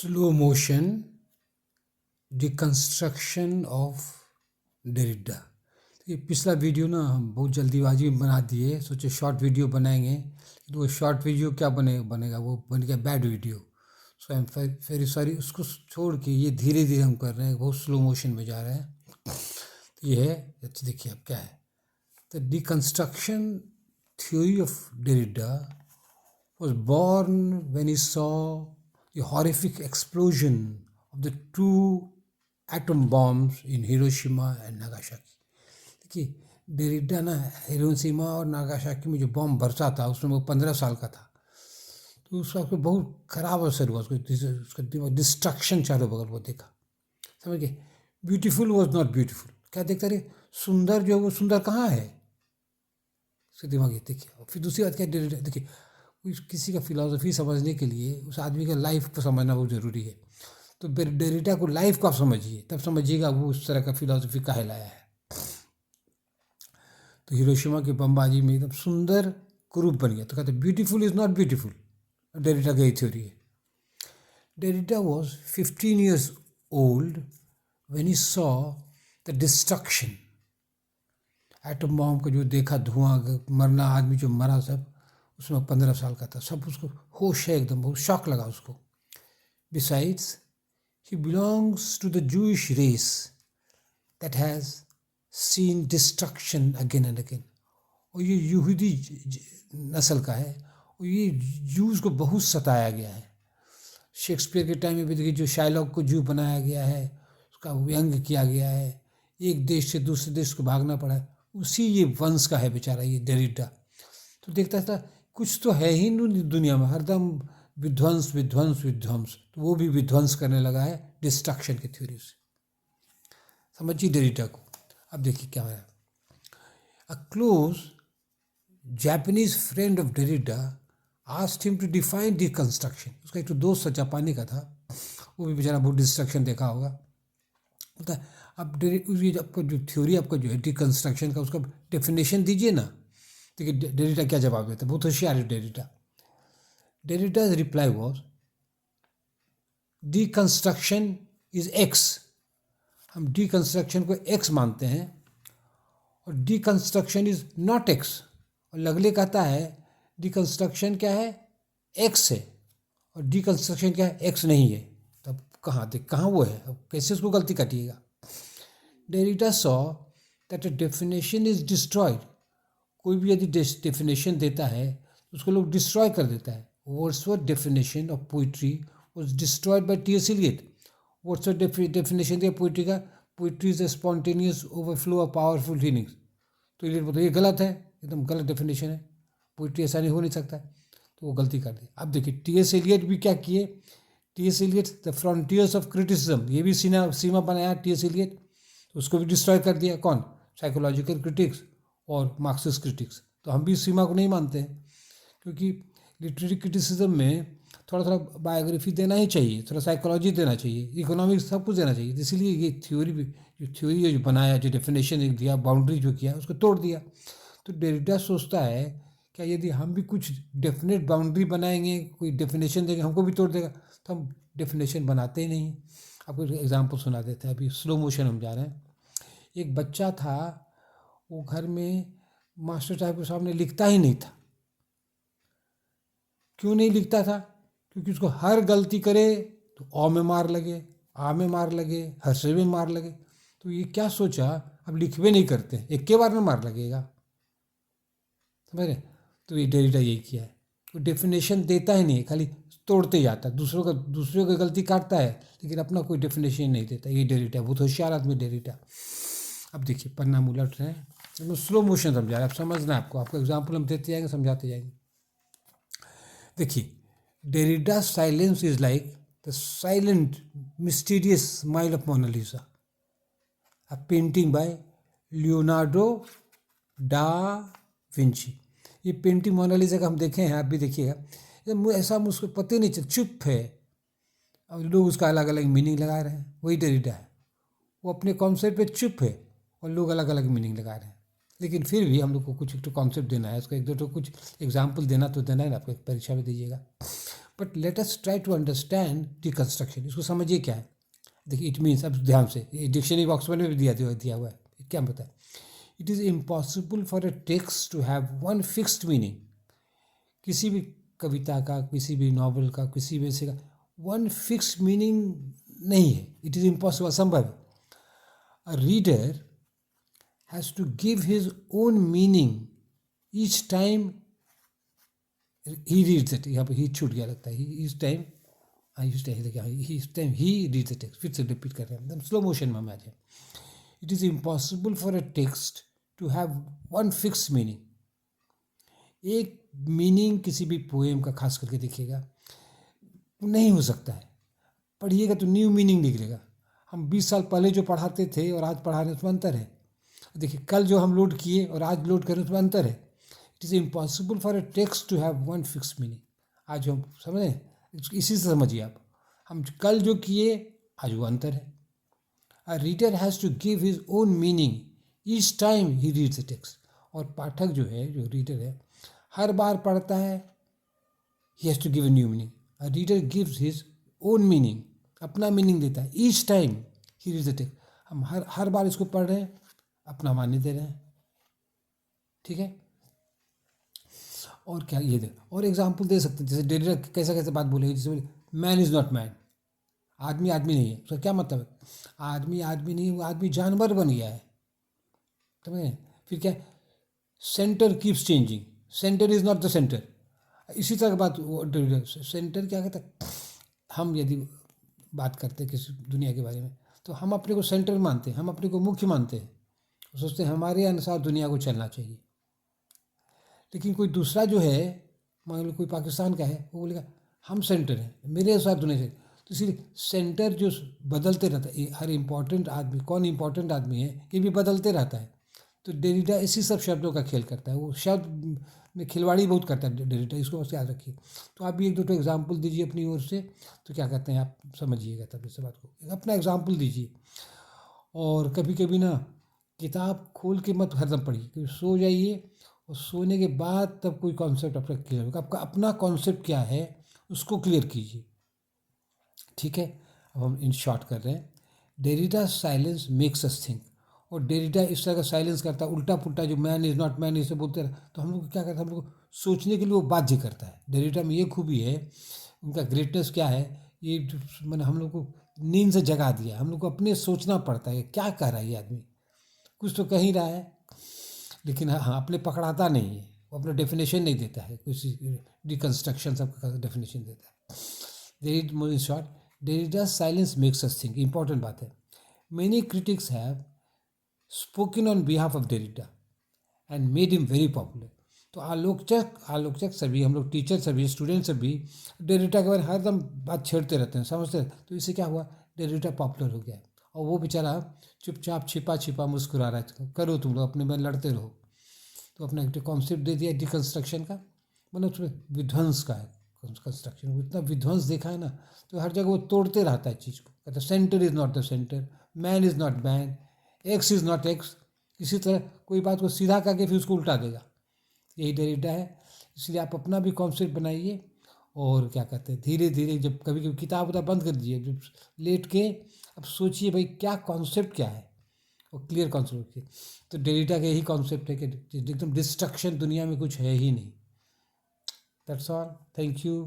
Slow motion deconstruction of Derrida. ये पिछला video ना हम बहुत जल्दीबाजी में बना दिए, सोचे शॉर्ट वीडियो बनाएंगे तो वो शॉर्ट वीडियो क्या बनेगा, वो बन गया bad video. So I am very sorry, उसको छोड़ के ये धीरे धीरे हम कर रहे हैं, बहुत स्लो मोशन में जा रहे हैं। तो ये है, अच्छा देखिए अब क्या है। The deconstruction theory of Derrida was born when he saw the horrific explosion of the two atom bombs in Hiroshima and Nagasaki. देखिए डेरिडा ना हिरोशिमा और नागासाकी में जो बॉम्ब बरसा था उसमें वो 15 साल का था, तो उसका बहुत खराब असर हुआ उसका डिस्ट्रक्शन चारों बगल वो देखा, समझ गए। ब्यूटीफुल वॉज नॉट ब्यूटीफुल, क्या देखता रहे, सुंदर जो है वो सुंदर कहाँ है, उसके दिमाग ये देखिए। और फिर दूसरी बात क्या, डेरिडा देखिए किसी का फिलॉसफी समझने के लिए उस आदमी का लाइफ को समझना बहुत ज़रूरी है। तो डेरिडा को लाइफ को आप समझिए, तब समझिएगा वो उस तरह का फिलॉसफी काहे लाया है। तो हिरोशिमा की बमबाजी में एकदम सुंदर कुरूप बन गया, तो कहते beautiful is not beautiful, Derrida का ही थ्योरी है। Derrida was 15 years old when he saw the destruction, atom bomb का जो देखा धुआं, मरना, आदमी जो मरा सब, उसमें 15 साल का था, सब उसको होश है एकदम, बहुत शॉक लगा उसको। Besides he belongs to the Jewish race that has seen destruction again and again. और ये यहूदी नस्ल का है, और ये जूस को बहुत सताया गया है। शेक्सपियर के टाइम में भी देखिए, जो शाइलॉक को जू बनाया गया है, उसका व्यंग किया गया है, एक देश से दूसरे देश को भागना पड़ा है, उसी ये वंश का है बेचारा ये डेरिडा। तो देखता था कुछ तो है ही नहीं दुनिया में, हरदम विध्वंस विध्वंस विध्वंस, तो वो भी विध्वंस करने लगा है डिस्ट्रक्शन की थ्योरी से। समझिए डेरिडा को। अब देखिए क्या है। A close Japanese friend of Derrida asked him to define deconstruction. उसका एक तो दोस्त था जापानी का था, वो भी बेचारा बहुत डिस्ट्रक्शन देखा होगा। पता है अब आपको जो थ्योरी आपका जो है डिकंस्ट्रक्शन का, उसका डेफिनेशन दीजिए ना। देखिए डेरिडा क्या जवाब देता है, बहुत होशियार है Derrida. Derrida's reply was deconstruction is x। हम डिकंस्ट्रक्शन को x मानते हैं, और डिकंस्ट्रक्शन इज नॉट x। और लगले कहता है डिकंस्ट्रक्शन क्या है, x है, और डिकंस्ट्रक्शन क्या है, x नहीं है। तब कहाँ वो है, अब कैसे उसको गलती काटिएगा। Derrida saw that a definition is destroyed. कोई भी यदि डेफिनेशन देता है तो उसको लोग डिस्ट्रॉय कर देता है। Wordsworth's definition of poetry was destroyed by T.S. Eliot। Wordsworth definition दिया पोइट्री का, poetry is a spontaneous overflow of powerful feelings। तो एलियट बोलते ये गलत है, एकदम गलत डेफिनेशन है, पोइट्री ऐसा नहीं हो नहीं सकता, तो वो गलती कर दी। अब देखिए टी.एस. एलियट भी क्या किए, T S. Eliot the frontiers of criticism, ये भी सीमा बनाया टी.एस. एलियट, तो उसको भी डिस्ट्रॉय कर दिया। कौन, साइकोलॉजिकल क्रिटिक्स और मार्क्सिस्ट क्रिटिक्स। तो हम भी इस सीमा को नहीं मानते हैं, क्योंकि लिटरेरी क्रिटिसिज्म में थोड़ा थोड़ा बायोग्राफी देना ही चाहिए, थोड़ा साइकोलॉजी देना चाहिए, इकोनॉमिक्स सब कुछ देना चाहिए। इसीलिए ये थ्योरी जो बनाया, जो डेफिनेशन दिया, बाउंड्री जो किया, उसको तोड़ दिया। तो डेरिडा सोचता है क्या यदि हम भी कुछ डेफिनेट बाउंड्री बनाएंगे, कोई डेफिनेशन देंगे, हमको भी तोड़ देगा, तो हम डेफिनेशन बनाते ही नहीं। आपको एग्जाम्पल सुना देते हैं, अभी स्लो मोशन हम जा रहे हैं। एक बच्चा था, वो घर में मास्टर साहब के सामने लिखता ही नहीं था। क्यों नहीं लिखता था, क्योंकि उसको हर गलती करे तो अ में मार लगे, आ में मार लगे, हर्षे में मार लगे। तो ये क्या सोचा, अब लिखवे नहीं करते, एक के बार में मार लगेगा, समझ रहे। तो ये डेरिडा यही किया है, वो डेफिनेशन देता ही नहीं, खाली तोड़ते जाता है, दूसरों की गलती काटता है, लेकिन अपना कोई डेफिनेशन नहीं देता। ये डेरिडा बहुत होशियार आदमी डेरिडा। अब देखिए पन्ना उलट रहे हैं, तो स्लो मोशन समझा रहे हैं, अब समझना है आपको एग्जाम्पल हम देते जाएंगे, समझाते जाएंगे। देखिए Derrida silence is like the silent mysterious smile of Mona Lisa, a painting by Leonardo da Vinci. ये पेंटिंग मोनालिसा का हम देखे हैं, आप भी देखिएगा, ऐसा मुझको पता ही नहीं चल, चुप है, और लोग उसका अलग अलग मीनिंग लगा रहे हैं। वही डेरिडा है, वो अपने कॉन्सेप्ट पे चुप है और लोग अलग अलग मीनिंग लगा रहे हैं। लेकिन फिर भी हम लोग को कुछ एक तो कॉन्सेप्ट देना है, उसका एक दो तो कुछ एग्जाम्पल देना तो देना है ना, आपको परीक्षा में दीजिएगा। But let us try to understand deconstruction. इसको समझिए क्या है. देखिए इट मीन्स, अब ध्यान से, डिक्शनरी बॉक्स में भी दिया हुआ है. क्या बताए. It is impossible for a text to have one fixed meaning. किसी भी कविता का, किसी भी नॉवल का, किसी भी ऐसे का वन फिक्स्ड मीनिंग नहीं है. इट इज़ इम्पॉसिबल, असंभव है. A reader has to give his own meaning each time he reads it. यहाँ पर ही छूट गया लगता है. Each time he reads the text. फिर से रिपीट कर रहे हैं, एकदम स्लो मोशन में हम आ जाए. It is impossible for a text to have one fixed meaning. एक मीनिंग किसी भी पोएम का खास करके देखिएगा नहीं हो सकता है. पढ़िएगा तो न्यू मीनिंग निकलेगा. हम 20 साल पहले जो पढ़ाते थे और आज पढ़ा रहे हैं उसमें अंतर है. देखिए कल जो हम लोड किए और आज लोड करें उसमें अंतर है. It is impossible for a text to have one fix meaning. आज हम समझें, इसी से समझिए आप. हम कल जो किए आज वो अंतर है. A reader has to give his own meaning each time he reads the text. और पाठक जो है, जो रीडर है, हर बार पढ़ता है. He has to give a new meaning. A reader gives his own meaning, अपना मीनिंग देता है. Each time he reads the text. हम हर बार इसको पढ़ रहे हैं, अपना मान्य दे रहे हैं. ठीक है. और क्या ये दे, और एग्जाम्पल दे सकते हैं. जैसे डेरिडा कैसा कैसे बात बोलेगी. जैसे बोले मैन इज़ नॉट मैन. आदमी आदमी नहीं है. उसका क्या मतलब है. आदमी आदमी नहीं, वो आदमी जानवर बन गया है. समझे. फिर क्या, centre keeps changing. Centre is not the centre. इसी तरह की बात सेंटर क्या कहता है. हम यदि बात करते हैं किसी दुनिया के बारे में तो हम अपने को सेंटर मानते हैं, हम अपने को मुख्य मानते हैं. सोचते हैं हमारे अनुसार दुनिया को चलना चाहिए. लेकिन कोई दूसरा जो है, मान लो कोई पाकिस्तान का है, वो बोलेगा हम सेंटर हैं, मेरे अनुसार दुनिया से. तो इसलिए सेंटर जो बदलते रहता है. हर इम्पोर्टेंट आदमी, कौन इम्पोर्टेंट आदमी है, ये भी बदलते रहता है. तो डेरिडा इसी सब शब्दों का खेल करता है. वो शब्द में खिलवाड़ी बहुत करता है डेरिडा. इसको याद रखिए. तो आप भी एक दो एग्जाम्पल दीजिए अपनी ओर से. तो क्या कहते हैं आप समझिएगा तब इस बात को. अपना एग्जाम्पल दीजिए. और कभी कभी ना किताब खोल के मत हरदम पढ़िए, क्योंकि सो जाइए और सोने के बाद तब कोई कॉन्सेप्ट आपका क्लियर होगा. आपका अपना कॉन्सेप्ट क्या है उसको क्लियर कीजिए. ठीक है. अब हम इन शॉर्ट कर रहे हैं. Derrida silence makes us think. और डेरिडा इस तरह का साइलेंस करता है, उल्टा पुल्टा जो मैन इज़ नॉट मैन इसे बोलते रहे, तो हम लोग क्या करता है, हम लोग को सोचने के लिए वो बाध्य करता है. डेरिडा में ये खूबी है, उनका ग्रेटनेस क्या है, ये मैंने हम लोग को नींद से जगा दिया. हम लोग को अपने सोचना पड़ता है क्या कह रहा है ये आदमी. कुछ तो कह ही रहा है, लेकिन हाँ अपने पकड़ाता नहीं है. वो अपना डेफिनेशन नहीं देता है, कुछ डिकन्स्ट्रक्शन सबका डेफिनेशन देता है. In short, Derrida silence makes us think. Important बात है. Many critics have spoken on behalf of Derrida and made him very popular. तो आलोचक सभी, हम लोग टीचर सभी, स्टूडेंट सभी डेरिडा के बारे में हरदम बात छेड़ते रहते हैं, समझते हैं. तो इससे क्या हुआ, डेरिडा पॉपुलर हो गया. और वो बेचारा चुपचाप छिपा छिपा मुस्कुरा रहा है. करो तुम लोग अपने में लड़ते रहो. तो अपना एक कॉन्सेप्ट दे दिया डिकन्स्ट्रक्शन का, मतलब उसमें विध्वंस का है कंस्ट्रक्शन. वो इतना विध्वंस देखा है ना, तो हर जगह वो तोड़ते रहता है चीज़ को. कहता है centre is not the centre, man is not man, x is not x. इसी तरह कोई बात को सीधा करके फिर उसको उल्टा देगा. यही डेरिडा है. इसलिए आप अपना भी कॉन्सेप्ट बनाइए. और क्या कहते हैं, धीरे धीरे जब कभी कभी किताब उताब बंद कर दीजिए, जब लेट के अब सोचिए भाई क्या कॉन्सेप्ट क्या है, और क्लियर कॉन्सेप्ट की. तो डेरिडा का यही कॉन्सेप्ट है कि एकदम डिस्ट्रक्शन दुनिया में कुछ है ही नहीं. That's all. Thank you.